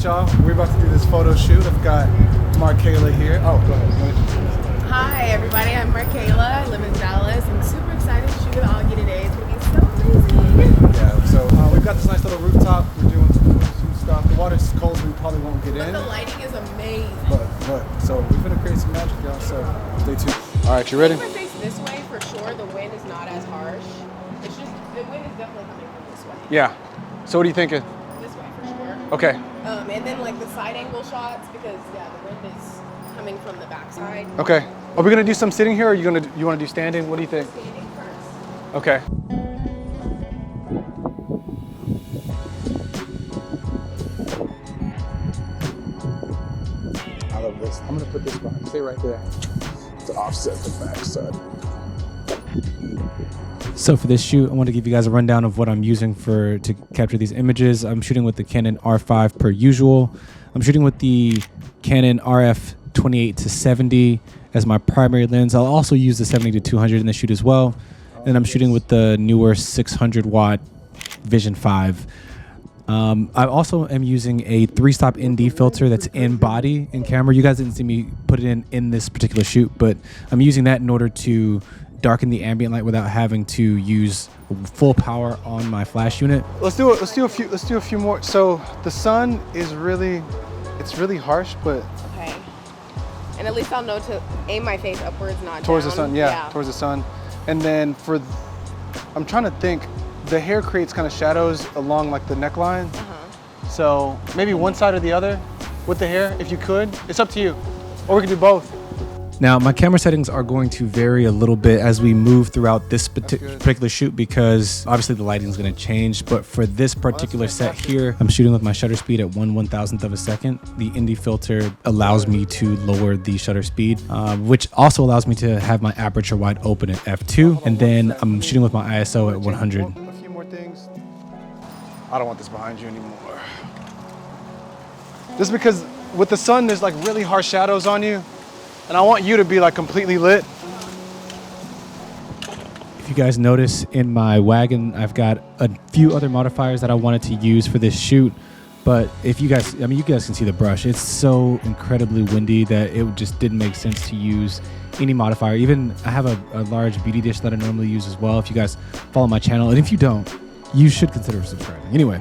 right, y'all. We're about to do this photo shoot. I've got Markayla here. Oh, go ahead. Hi, everybody. I'm Markayla. I live in Dallas. I'm super excited to shoot with Augie today. It's going to be so amazing. Yeah, so we've got this nice little rooftop. We're doing some stuff. The water's cold, so we probably won't get in. But the lighting is amazing. But, so we're going to create some magic, y'all, so stay tuned. All right, you ready? If I face this way, for sure, the wind is not as harsh. It's just, the wind is definitely coming from this way. Yeah. So what are you thinking? This way, for sure. Okay. And then, like, the side angle shots, because, yeah, the wind is coming from the backside. Okay. Are we going to do some sitting here, or you want to do standing? What do you think? Standing first. Okay. I love this. I'm gonna put this behind. Stay right there to offset the backside. So for this shoot, I want to give you guys a rundown of what I'm using to capture these images. I'm shooting with the Canon R5 per usual. I'm shooting with the Canon RF 28-70 as my primary lens. I'll also use the 70-200 in the shoot as well. And I'm shooting with the newer 600 watt Vision 5. I also am using a 3-stop ND filter that's in body in camera. You guys didn't see me put it in this particular shoot, but I'm using that in order to darken the ambient light without having to use full power on my flash unit. Let's do a few more. So the sun is really harsh, but Okay. And at least I'll know to aim my face upwards, not towards down. the sun, yeah, towards the sun. And then I'm trying to think, the hair creates kind of shadows along like the neckline. So maybe one side or the other with the hair, if you could. It's up to you. Or we can do both. Now, my camera settings are going to vary a little bit as we move throughout this particular shoot because obviously the lighting is going to change. But for this particular set here, I'm shooting with my shutter speed at 1/1000th of a second. The ND filter allows me to lower the shutter speed, which also allows me to have my aperture wide open at f2. And then I'm shooting with my ISO at 100. A few more things. I don't want this behind you anymore. Just because with the sun, there's like really harsh shadows on you. And I want you to be like completely lit. If you guys notice in my wagon, I've got a few other modifiers that I wanted to use for this shoot. But if you guys, you guys can see the brush. It's so incredibly windy that it just didn't make sense to use any modifier. Even I have a large beauty dish that I normally use as well. If you guys follow my channel, and if you don't, you should consider subscribing. Anyway,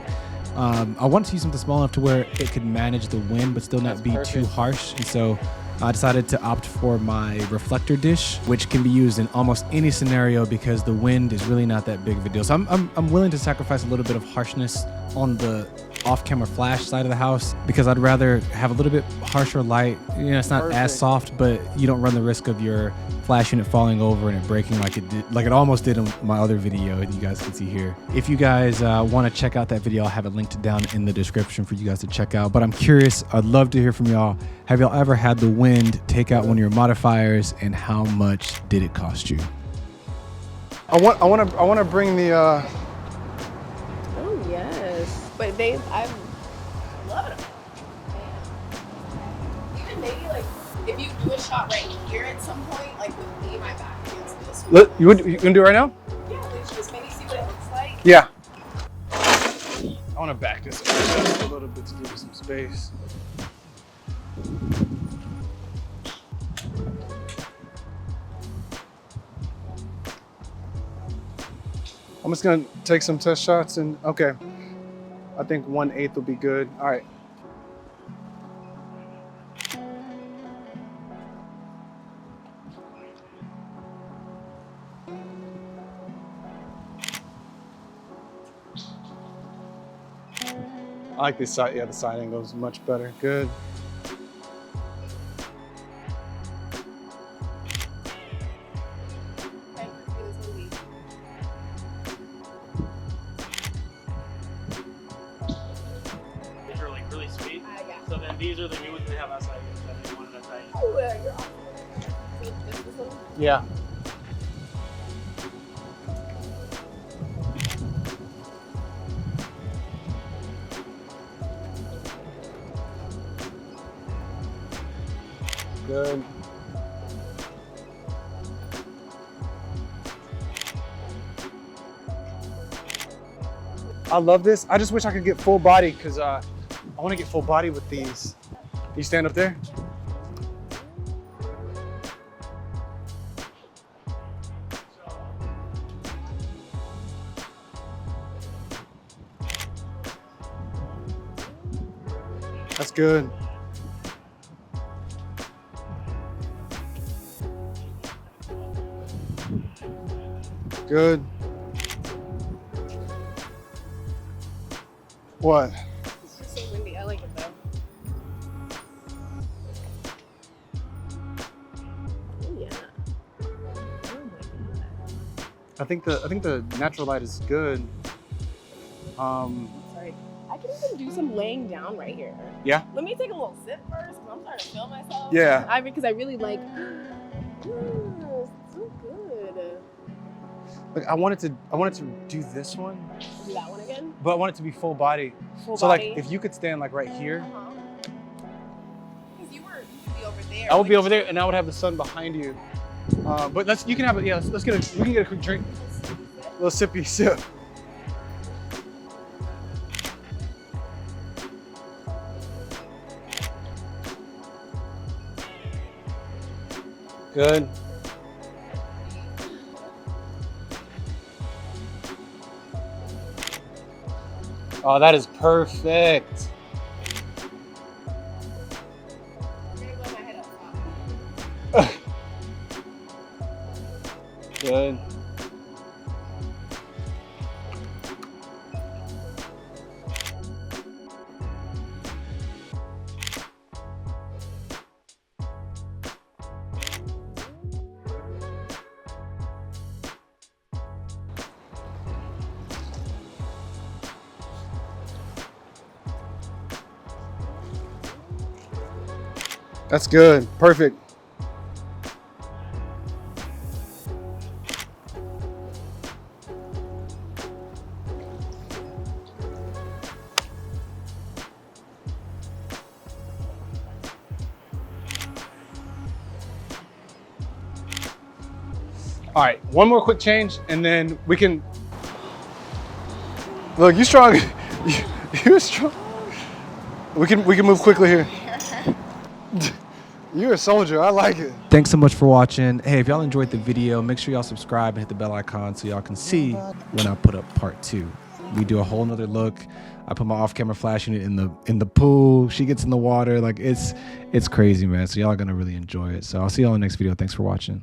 I wanted to use something small enough to where it could manage the wind, but still not be too harsh. And so I decided to opt for my reflector dish, which can be used in almost any scenario because the wind is really not that big of a deal. So I'm willing to sacrifice a little bit of harshness on the off-camera flash side of the house because I'd rather have a little bit harsher light. You know, it's not as soft, but you don't run the risk of your flash unit falling over and it breaking like it almost did in my other video, and you guys can see here. If you guys want to check out that video, I'll have it linked down in the description for you guys to check out. But I'm curious, I'd love to hear from y'all. Have y'all ever had the wind take out one of your modifiers, and how much did it cost you? I want to bring the. Oh, yes. But I love them. Even maybe like if you do a shot right here at some point, like with me, my back against this. You gonna do it right now? Yeah, let's just maybe see what it looks like. Yeah. I want to back this up just a little bit to give you some space. I'm just gonna take some test shots and okay. I think 1/8 will be good. All right. I like this side. Yeah, the side angle is much better. Good. These are like really sweet. Yeah. So then these are the new ones they have outside that they wanted outside. Oh, you're awesome. This one? Yeah. Good. I love this. I just wish I could get full body because I want to get full body with these. You stand up there? That's good. Good. What? It's just so windy. I like it though. Oh yeah. Oh my god. I think the natural light is good. Sorry. I can even do some laying down right here. Yeah. Let me take a little sip first, because I'm starting to feel myself. Yeah. Because I really like. It's so good. Like I wanted to do this one, Do that one again. but I want it to be full body. Full So body. like if you could stand like right here, Because you could be over there. I would be over there and I would have the sun behind you. But you can have it. Yeah, let's get we can get a quick drink. A little sippy sip. Good. Oh, that is perfect. Good. That's good. Perfect. All right, one more quick change and then we can, look, you strong, you're strong. We can move quickly here. You're a soldier, I like it. Thanks so much for watching. Hey, if y'all enjoyed the video, make sure y'all subscribe and hit the bell icon so y'all can see when I put up part 2. We do a whole nother look. I put my off-camera flash unit in the pool. She gets in the water. Like it's crazy, man. So y'all are gonna really enjoy it. So I'll see y'all in the next video. Thanks for watching.